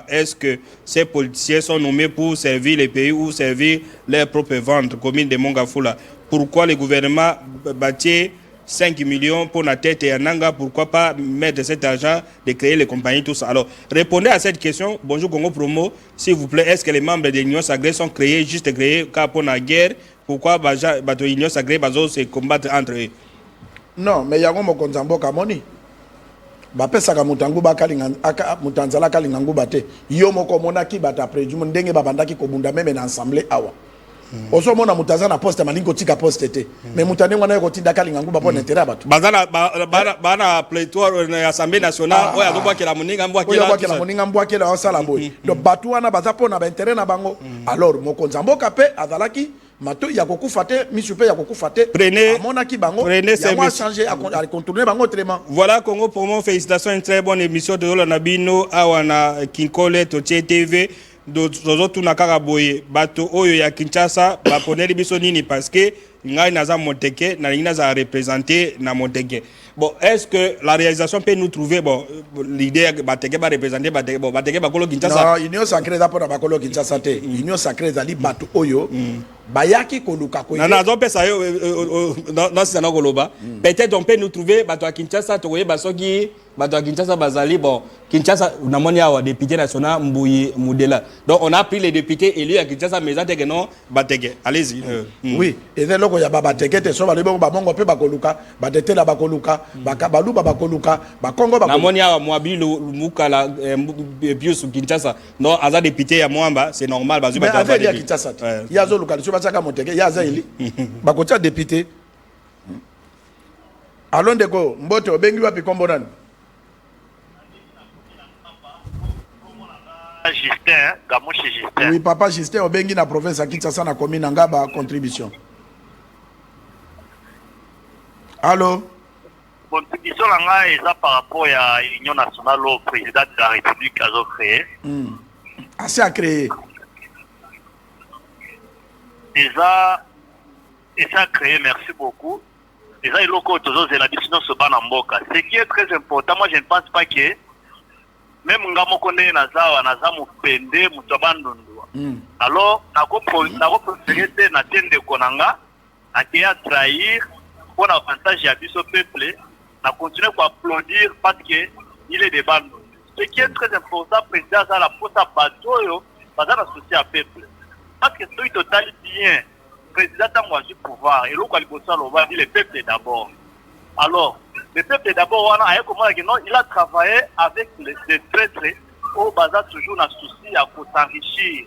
Est-ce que ces politiciens sont nommés pour servir les pays ou servir leur propre ventre, commune de Mongafula? Pourquoi le gouvernement bâtit 5 millions pour la tête et Ananga? Pourquoi pas mettre cet argent de créer les compagnies, tout ça? Alors, répondez à cette question. Bonjour Congo Promo, s'il vous plaît, est-ce que les membres de l'Union Sacrée sont créés, juste créés pour la guerre? Pourquoi l'Union Sacrée va se combattre entre eux? Non, mais il y a un Mokonzambo Kamoni. Bapesaka mutangu bakalinga mutanzala kalinga ngubate yo moko monaki bata prejumu ndenge babandaki kobunda meme na ensemble awa oso mona mutaza na poste malingo tika poste te mais mutane ngwana yo kotinda kalinga nguba pona intérêt batu bazana bana plétoire na assemblée nationale oya do bwakela moninga mbwakela osala boy donc batu wana baza pona ba intérêt na bango alors mokonzambo kape azalaki mato ya kokufa te misupe ya kokufa te amonaki bango ya moi changer à contourner bango autrement. Voilà Congo Promo, félicitations, une très bonne émission de Lola Nabino awana Kinkole Totie TV dozotu nakaka boye bato oyo ya Kinshasa baponeli biso nini parce que ngai naza Moteke na lingi naza représenter na Moteke. Bon, est-ce que la réalisation peut nous trouver bon l'idée Bateke va représenter Bateke bon Bateke bakolo Kinshasa? Non, Union Sacrée za pona bakolo Kinshasa te. Union Sacrée zali bato oyo bayaki koluka ko. Na zo pesa yo non c'est na koloba. Peut-être on peut nous trouver bato à Kinshasa to koye basoki bato à Kinshasa bazali bon Kinshasa na moni awa député national Mbuyi Mudela. Donc on a pris les députés élus à Kinshasa mais que non Bateke. Allez-y. Oui, et c'est là ko ya Bateke te so ba lebongo ba mongo pe bakoluka batete la bakoluka bakabalu bakoluka bakongo bakoluka. Na moni awa Mwabi Lumukala Pius Kinshasa. Non aza député ya Mwamba, c'est normal bazu bato ba Kinshasa. Ya zo luka so basaka Moteke ya za ili. Bakota député. Allons deko mbote obengi wapi kombo nani? Justin, Gamouche Justin. Oui, papa Justin, au Bengi na province à Kinshasa na commune Ngaba contribution. Allô? Contribution là est par rapport à l'Union nationale au président de la République a créé. Assez à créer. Et ça a créé, merci beaucoup. Et ça, il a créé la décision sur Banamboka. Ce qui est très important, moi je ne pense pas que même ngamo konde naza mupende mutabandundwa alors nako préféré na tende konanga akia trahir pour avantage ya biso peuple na continuer à applaudir parce que il est de bandes. Ce qui est très important président ça la posa batoyo bazana souci à peuple parce que tout total bien président a du pouvoir et l'autre on va dire le peuple d'abord. Alors le peuple d'abord, il a travaillé avec les traîtres au bazar toujours dans souci à s'enrichir.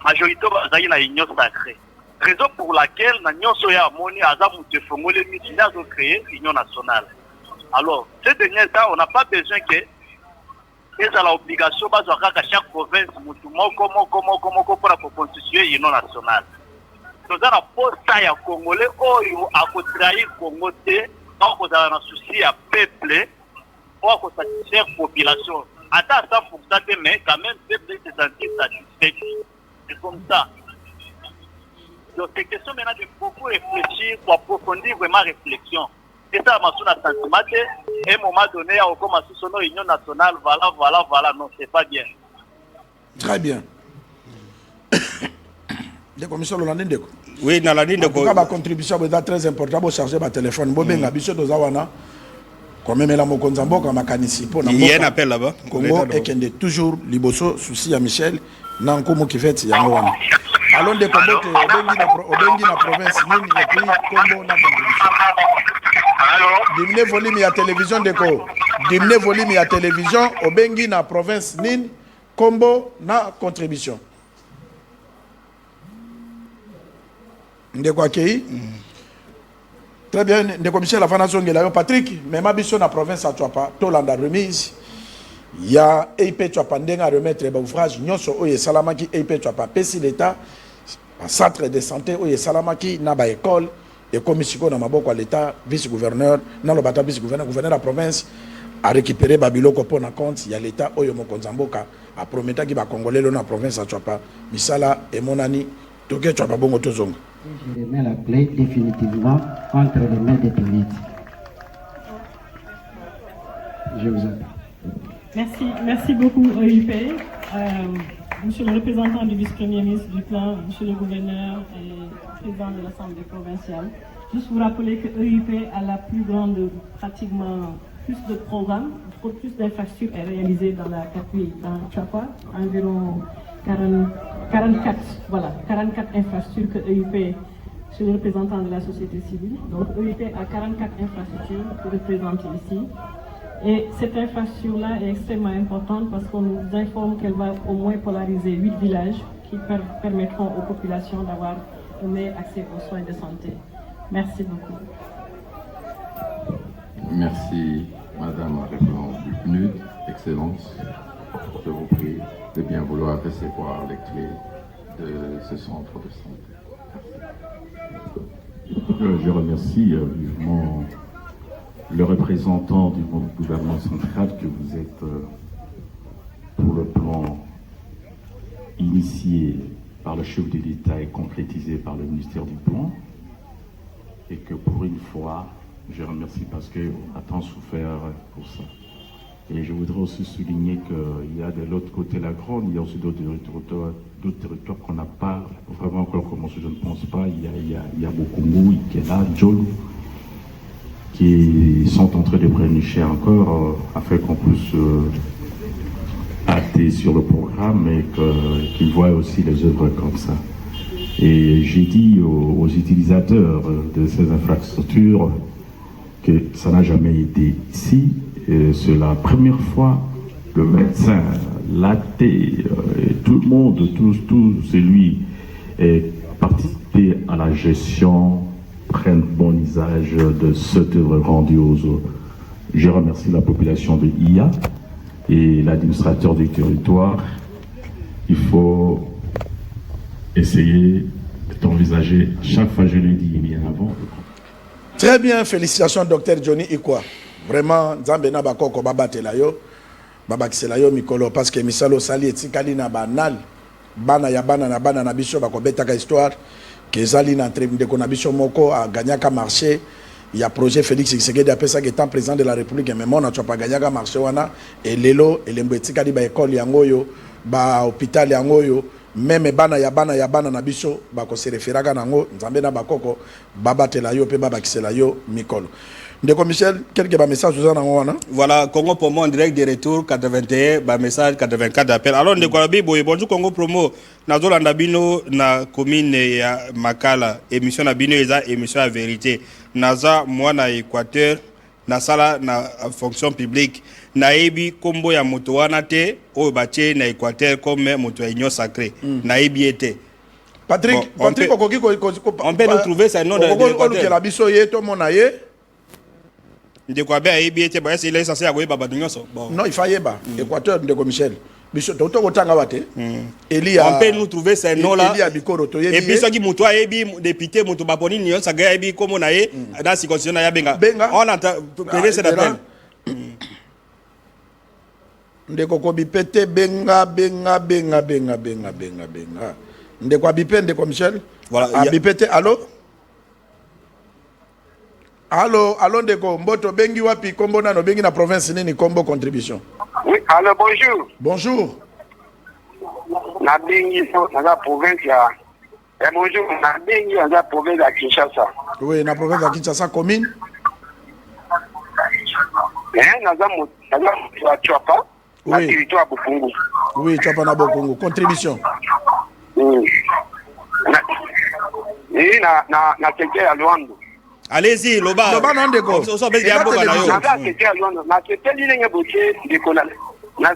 Majorité dans l'Union Sacrée. Raison pour laquelle l'Union Soya Moni Azam de formuler les ont créé l'Union nationale. Alors, ces derniers temps, on n'a pas besoin que ils ont l'obligation à chaque province pour constituer l'Union nationale. Nous avons la poste congolais à trahir Congo. On a un souci à peuple, on a satisfaire la population. À 100%, mais quand même, le peuple est satisfait. C'est comme ça. Donc, c'est question maintenant de beaucoup réfléchir pour approfondir vraiment la réflexion. Et ça, ma sentiment, et à un moment donné, on commence sur l'Union nationale, voilà, non, c'est pas bien. Très bien. Les commissions hollandaises. Oui, dans la ligne de ma contribution est très importante pour charger ma téléphone. Bon, ben, habitué de Zawana, quand même, la Mokonzambo, comme Makanisi, il y a un appel là-bas. Congo, et qu'il y a toujours Liboso, souci à Michel, Nankomo qui fait, il y a un allons de Congo, Obengi na province, Nini, et puis Congo, na contribution. Diminuer volume à télévision de Congo. Diminuer volume à télévision, Obengi na province, Nini, Combo, na contribution. Ndeko akei très bien ndeko Michel afana zongela Patrick mais ma biso na province à Tchapa tolanda remise ya EIP Tchapa ndenga remettre ba ouvrage nyonso oye salamaki EIP Tchapa pesi l'état centre de santé oye salamaki na ba école et comme ici on a maboko à l'état vice-gouverneur dans le bata vice-gouverneur gouverneur de la province a récupéré babiloko pour na compte il y a l'état oyo mokonzamboka a promettre qui va congolais dans la province à Tchapa misala et monani toke Tchapa bongo tozonga. Je remets la clé définitivement entre les mains des Tunides. Je vous en Merci beaucoup EUP. Monsieur le représentant du vice-premier ministre du plan, monsieur le gouverneur et président de l'Assemblée provinciale. Juste vous rappeler que EUP a la plus grande, pratiquement plus de programmes, plus d'infrastructures à réaliser dans la Capille, dans Tchapa, environ 44 infrastructures que EUP, c'est le représentant de la société civile. Donc EUP a 44 infrastructures que représente ici. Et cette infrastructure-là est extrêmement importante parce qu'on nous informe qu'elle va au moins polariser 8 villages qui permettront aux populations d'avoir un meilleur accès aux soins de santé. Merci beaucoup. Merci, Madame la référente du PNUD, Excellence. Je vous prie de bien vouloir recevoir les clés de ce centre de santé. Merci. Je remercie vivement le représentant du gouvernement central que vous êtes pour le plan initié par le chef de l'État et concrétisé par le ministère du Plan, et que pour une fois, je remercie parce qu'on a tant souffert pour ça. Et je voudrais aussi souligner qu'il y a de l'autre côté la Grande, il y a aussi d'autres territoires qu'on n'a pas vraiment encore commencé, je ne pense pas. Il y a Bokungu, Ikela, Djolu, qui sont en train de prénicher encore afin qu'on puisse hâter sur le programme et qu'ils voient aussi les œuvres comme ça. Et j'ai dit aux utilisateurs de ces infrastructures que ça n'a jamais été ici. C'est la première fois que le médecin, l'acte, tout le monde, tout celui est participé à la gestion, prennent bon usage de cette œuvre grandiose. Je remercie la population de IA et l'administrateur du territoire. Il faut essayer d'envisager, chaque fois je l'ai dit bien avant. Très bien, félicitations Dr Johnny Ikwa. Vraiment, Zambena Bakoko Babatela yo, Babakisela yo Mikolo, parce que Misalo Sali et Tikali na banal, bana ya bana na biso bakobetaka histoire. Que Zali na de Konabisho Moko a gagné un marché. Il y a projet Félix Tshisekedi après ça qui est président de la République mais mon n'a pas gagné un marché wana et lelo et l'embouetika di ba école yangoyo ba hôpital yangoyo même bana ya bana na biso ba ko se référaka nango nzambe na bakoko babatela yo pe babakisela yo mikolo. Ndeko Michel, quelques messages vous en avez. Voilà, Congo Promo en direct de retour, 81, message 84 d'appel. Alors, Ndeko Abibo, bonjour Congo Promo. Nazo Landabino, na commune ya Makala, émission Nabino, émission à vérité. Naza, moi, na Équateur, na sala, na fonction publique. Naebi, combo ya motowana te, o bache na Équateur, comme moto ya union sacré. Naebi était. Patrick, on peut nous trouver ça nom de l'Équateur. Non, il fallait pas. Équateur de Michel. On peut nous trouver ces noms-là. Et puis, ceux qui m'ont député, m'ont baboni, n'y ça gagne, comme on a eu, dans cette condition, on a payé cet appel. Ndeko bipete benga. Ndeko bipete, Ndeko Michel. Voilà. Bipete, allô? Allô Ndeko, Mboto bengi wapi kombo nano bengi na province nini kombo contribution. Oui, allô, bonjour. Bonjour. Na bengi na la province ya. Bonjour, na bengi na la province ya Kinshasa. Oui, na province ya Kinshasa commune. Na la Tchapa. Oui. Na territoire Bokungu. Oui, Tchapa na Bokungu. Contribution. Oui. Na secteur ya Luando. Allez-y, Loba. Loba non Ndeko. On s'en fait des abos là. Na secteur ligne botier de Kona. Na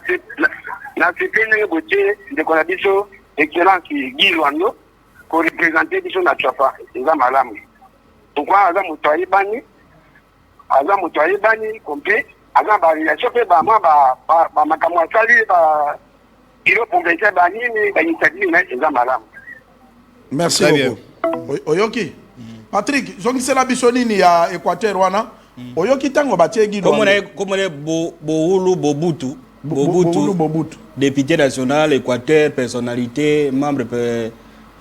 secteur ligne botier de Kona biso excellence Guy Luando pour représenter biso na Tchapa. Eza malamu. Pourquoi aza motoyi bani? Aza motoyi bani complet. Aza ba relation pe ba makamwa sali ba kilo provincial bani ni ba initiative na eza malamu. Merci beaucoup. Oyoki. Patrick, zongisela bisonini ya Équateur wana. Oyoki tango batie Guy Loando. Comme Bohulu Bobutu. Bobutu. Député national, Équateur, personnalité, membre.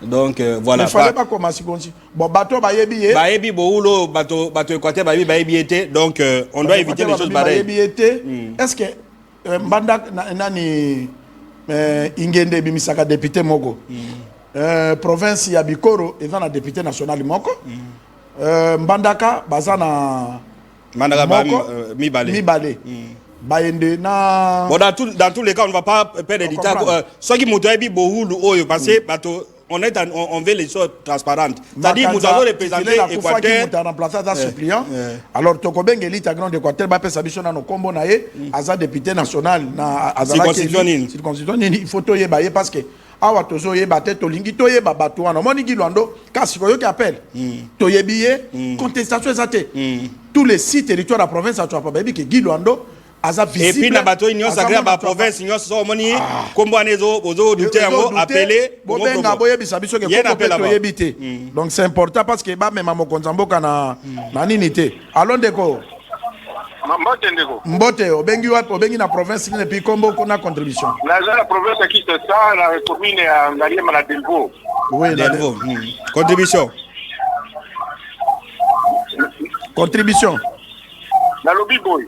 Donc voilà. Il fallait pas commencer comme ça. Bon, bateau bayebi. Bayebi Bohulu, bateau Équateur, bayebi été. Donc on doit éviter les choses pareilles. Est-ce que Mbanda nani ingende bimisaka député moko? Province ya Bikoro est un député national moko. Mbandaka bazana Mibale. Bayende na. Bon, dans tous les cas, on ne va pas perdre du temps. Ceux qui m'ont dit Bohulu, parce que on veut les choses transparentes. C'est-à-dire que nous avons représenté l'Équateur. Nous avons remplacé un suppléant. Alors, Tokobeng élite à grande Équateur, il faut que nous combo naé, as député national na circonscription il faut toyer bailler parce que awa tozo ye batte to lingi toye babatu wana moni Guy Loando kasi ko yo qui appelle toye billet contestation exacte tous les 6 territoires de la province à Tchapa baby que Guy Loando. Et puis na bateau union sacrée à province union so moni kombo anezo ozo douter yango appelé bobenga boye bisabiso ke ko yebité donc c'est important parce que ba même mokonzamboka na ninité allons deko Mbote obengi wapi obengi na province ni puis kombo na contribution na la province qui se ça la commune ya Ngaliema na Delvo oui Delvo contribution na lobby boy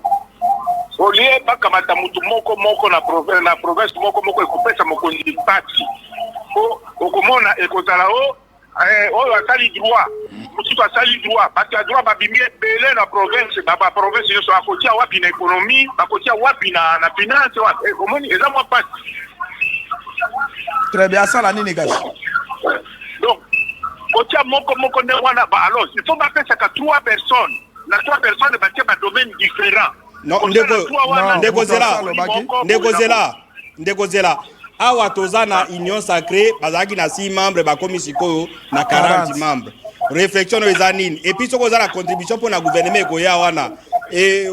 olie bakamata mutu moko na province moko ekopesa mokonzi pati okomona ekozala oyo asali droit mosusu asali droit bato ya droit babimi ebele na province province nyonso bakotia wapi na économie bakotia wapi na finance omoni eza mwa pati très bien asala nini kasi donc kotia moko nde wana alors il faut bapesaka 3 personnes na 3 personnes batie badomaine différent. Non, Ndekozela. Awa tozana union sacrée, bazaki na 6 membres, bakomi sikoyo na 40 membres. Réflexion ezanine. Et puis soko za la contribution pour na gouvernement koya wana. Et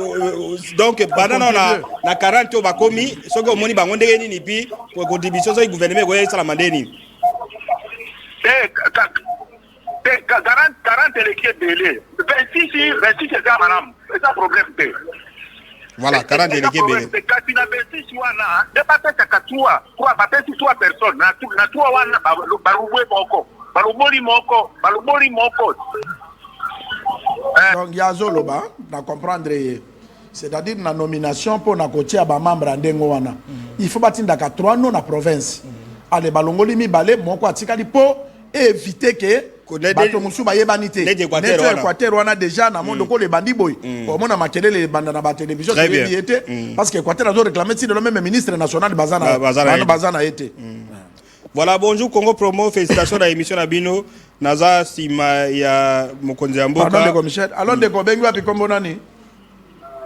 donc banana na 40 bakomi, soko moni bango ndenge nini puis pour contribution so gouvernement koya sala mandeni. 40 élections belé. 26 c'est ça madame. C'est un problème. Voilà, 40 délégués belé. Kasi na 26 wana, depateka katua, 3 personnes, na 3 wana barubwe moko, barubori moko. Donc yazoloba, na comprendre c'est-à-dire na nomination pour na kotia ba membre ndengo wana. Il faut batinda ka 3 non na province. Ale balongoli mi balé moko atikali po éviter que bato musu ba yebanité Équateur wana déjà na monde ko le bandi boy pour mona makelele banda na ba télévision été parce que Équateur a réclamé si le même ministre national bazana été. Voilà, bonjour Congo Promo, félicitations à l'émission Nabino naza sima ya mokonzi ya mboka. Pardon de Michel, alors de ko bengi wapi kombo nani?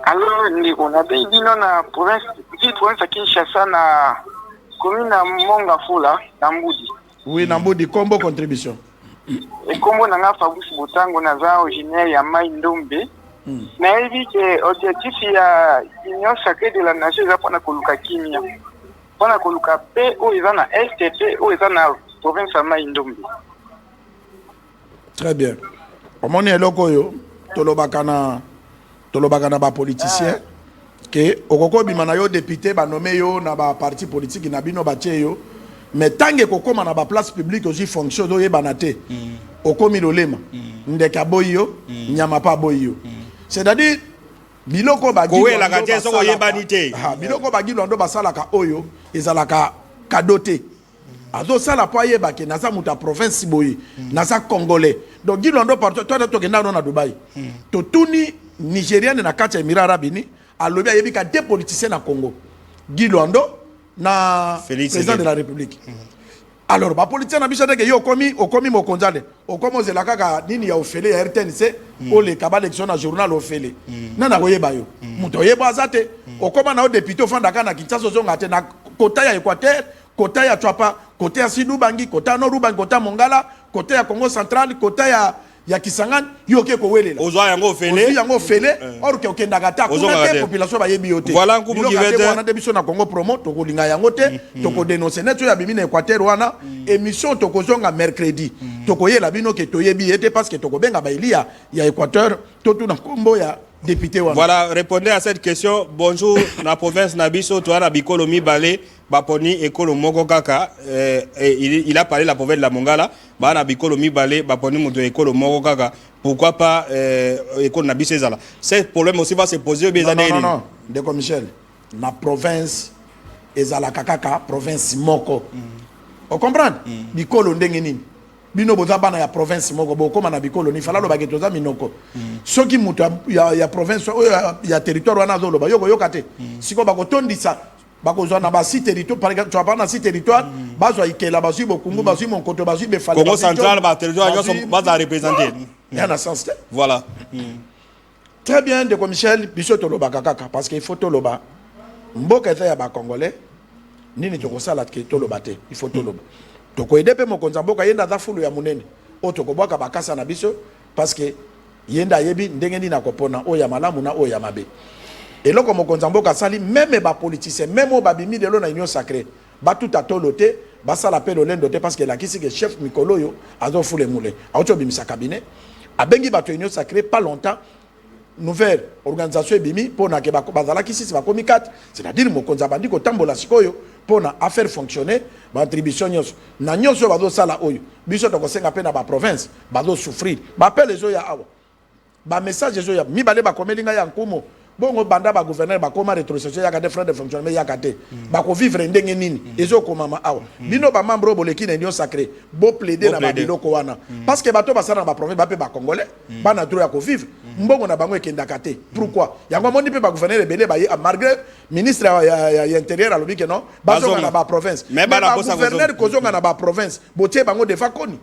Alors on a bengi na province à Kinshasa na commune na Mongafula na Mbudi. Oui, Nambudi, combo contribution. Et comme on a Fabrice Botango, on a originaire ya Mai Ndombe. Na hivi que objectif ya union sacrée de la nation est pour na koluka kimia. Pour na koluka paix ou ils na STP ou ils na province ya Mai Ndombe. Très bien. Comme on est loko yo, tolobaka na ba politicien que okoko bimana yo député ba nommé yo na ba parti politique na bino ba yo. Mais tant que kokoma na ba place publique aussi fonction do yebanate okomi lolema ndeka boyo nyama pa boyo c'est-à-dire biloko ba ko la katia soko yebanité biloko ba Guy Loando basala ka oyo ezalaka kadote azo sala pa yeba ke na sa muta province boyi na sa congolais donc Guy Loando partout toi to kenda na Dubaï to tuni nigérian na katia Émirats Arabes Unis alobi ayebi ka deux politiciens na Congo Guy Loando na président de la République. Alors ba politicien na biso que yo okomi mokonzale okomo zelaka ka nini ya ofele ya RTNC o le kaba élection na journal ofele nana koyeba yo muto yeba azate okoma na député ofanda kana Kinshasa zonga te na kota ya Équateur kota ya Tchapa kota ya Sidubangi kota ya Norubangi kota Mongala kota ya Congo central kota ya Kisangani yo ke ko welela ozwa yango fele yango fele or ke okenda kata kuna te population ba yebi yote voilà nkumu kivete wana de biso na Congo promo to kolinga yango te to ko dénoncer neto ya bimi na Équateur wana émission to ko zonga mercredi to ko yela bino ke to yebi ete parce que to ko benga ba ilia ya Équateur to tu na kombo ya député wana. Voilà, répondez à cette question. Bonjour, la province Nabiso, toi na bikolo mi balé, baponi ekolo moko kaka, il a parlé de la province de la Mongala, ba na bikolo mi balé, baponi muto ekolo moko kaka. Pourquoi pas ekolo Nabiso ezala? Ce problème aussi va se poser aux années. Non, Ndeko Michel, na province ezala kaka province moko. On comprend? Bikolo ndenge nini? Bino boza bana ya province moko bokoma na bikolo ni fala lo bageto za minoko soki mutu ya province ya territoire wana zo lo ba yoko yokate siko bakotondisa bakozwa na ba si territoire par exemple tu vas na si territoire bazwa ikela bazwi bokungu bazwi monkoto bazwi befala Congo central ba territoire yo baza représenter ya na sens voilà très bien de Michel biso to lo bakaka parce qu'il faut to lo ba mboka ya ba congolais nini to kosala ke to lo bate il faut to lo toko aider pe mokonza mboka yenda za fulu ya munene o toko bwaka bakasa na biso parce que yenda yebi ndenge ndi na kopona o ya malamu na o ya mabe eloko mokonza mboka sali même ba politicien même o babimi de lo na union sacrée ba tout à toloté ba sala pe lolendo te parce que la kisi que chef Mikolo yo azo fule mule auto bimisa cabinet abengi ba union sacrée pas longtemps nouvelle organisation ebimi pona ke bazala kisi ba komi 4 c'est-à-dire mokonza bandi ko tambola sikoyo pona a faire fonctionner ba attribution nyos na nyos bazo sala oyo biso to ko senga pe na ba province bazo souffrir ba appel les oya awa ba message les oya mi balé ba komelinga ya nkumo bongo banda ba gouverneur ba koma rétrocession ya ka des frais de fonctionnement ya ka te ba ko vivre ndenge nini ezo ko mama awa bino ba membre boleki na union sacrée bo plaider na ba biloko wana parce que bato basana ba province ba pe ba congolais ba na droit ya ko vivre mbongo na bango ekenda ka te pourquoi yango moni pe ba gouverneur ebele ba malgré ministre ya intérieur alobi ke non bazonga na ba province mais ba gouverneur kozonga na ba province botie bango defa koni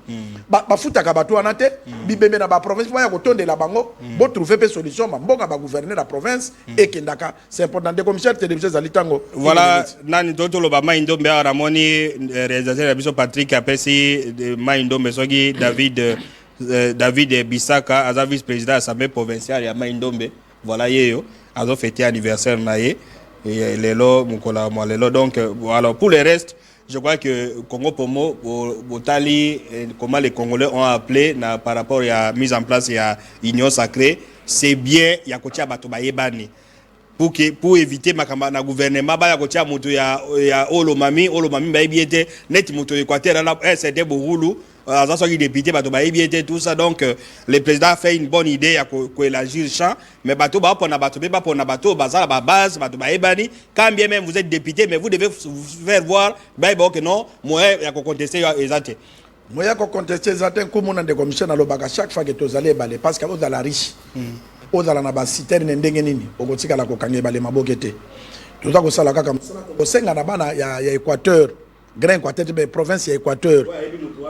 ba futaka bato wana te bibembe na ba province ba ya ko tondela bango bo trouver pe solution ba mbonga ba gouverneur la province et Kendaka c'est important de commissaire télévision zalitango voilà nani toto lo ba maindombe a ramoni réalisateur la biso Patrick apesi de maindombe soki David Bisaka aza vice-président de l'Assemblée provinciale ya maindombe voilà yeyo azo fêter anniversaire na ye et lelo mukola mo lelo donc alors pour le reste je crois que Congo Pomo Botali comment les Congolais ont appelé par rapport à la mise en place de l'Union sacrée c'est bien ya kotia bato bayebani pour éviter makamba na gouvernement ba ya kotia moto ya olomami bayebiete net moto Équateur là c'était Bourulu ça soit député bato bayebiete tout ça donc le président a fait une bonne idée ya ko élargir le champ mais bato ba pona bato bazala ba base bato bayebani quand bien même vous êtes député mais vous devez vous faire voir que non moi ya ko contester exact moya ko contester zaten komona de commission na lobaka chaque fois que tozale balé parce que ozala riche ozala na ba citerne ndenge nini okotika la ko kange balé mabokete toza ko sala kaka ko senga na bana ya Équateur grand Équateur be province ya Équateur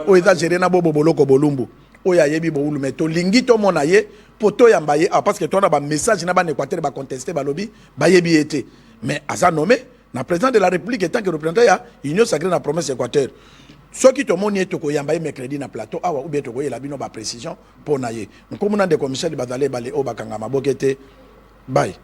o eza géré na bobo boloko bolumbu o ya yebi boulu meto lingi to mona ye poto ya mbaye parce que tona ba message na bana Équateur ba contester ba lobi ba yebi été mais asa nommé na président de la République étant que représentant ya union sacrée na province Équateur ce qui te montre que tu as mercredi na plateau awa ou bien tu as la bino ba précision pour naie comme on a des commissaires de bazale balé au bakanga mabokete bye